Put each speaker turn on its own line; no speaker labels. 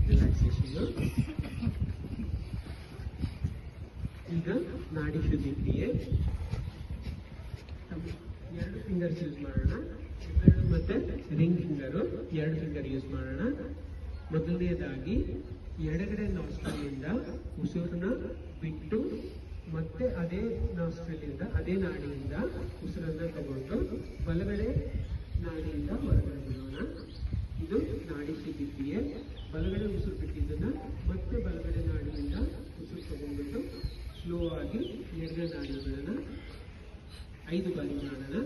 Relaxation. ಈಗ ನಾಡಿ ಶುದ್ಧಿ ಕ್ರಿಯೆ. 2 ಫಿಂಗರ್ಸ್ ಯೂಸ್ ಮಾಡೋಣ. ಮತ್ತೆ ರಿಂಗ್ ಫಿಂಗರು 2 ಫಿಂಗರ್ ಯೂಸ್ ಮಾಡೋಣ. ಮೊದಲನೇದಾಗಿ ಎಡಗಡೆ ನಾಸ್ಟ್ರಲಿಂದ ಉಸಿರನ್ನ ಬಿಟ್ಟು ಮತ್ತೆ ಅದೇ ನಾಸ್ಟ್ರಲಿಂದ ಅದೇ ನಾಡಿಯಿಂದ ಉಸಿರನ್ನ ತಗೊಂಡು ಬಲಗಡೆ ನಾಡಿಯಿಂದ ಹೊರಗಡೆ ಬಿಡೋಣ. ಇದು ನಾಡಿ ಶುದ್ಧಿ ಕ್ರಿಯೆ. ಬಲಗಡೆ ಉಸಿರು ಬಿಟ್ಟಿದ್ದನ್ನ ಮತ್ತೆ ಬಲಗಡೆ ನಾಡಿಯಿಂದ ಉಸಿರು ತಗೊಂಡ್ಬಿಟ್ಟು ಸ್ಲೋ ಆಗಿ ಎಡಗಡೆ ನಾಡಿ ಬಿಡೋಣ. 5 ಬಾರಿ ಮಾಡೋಣ.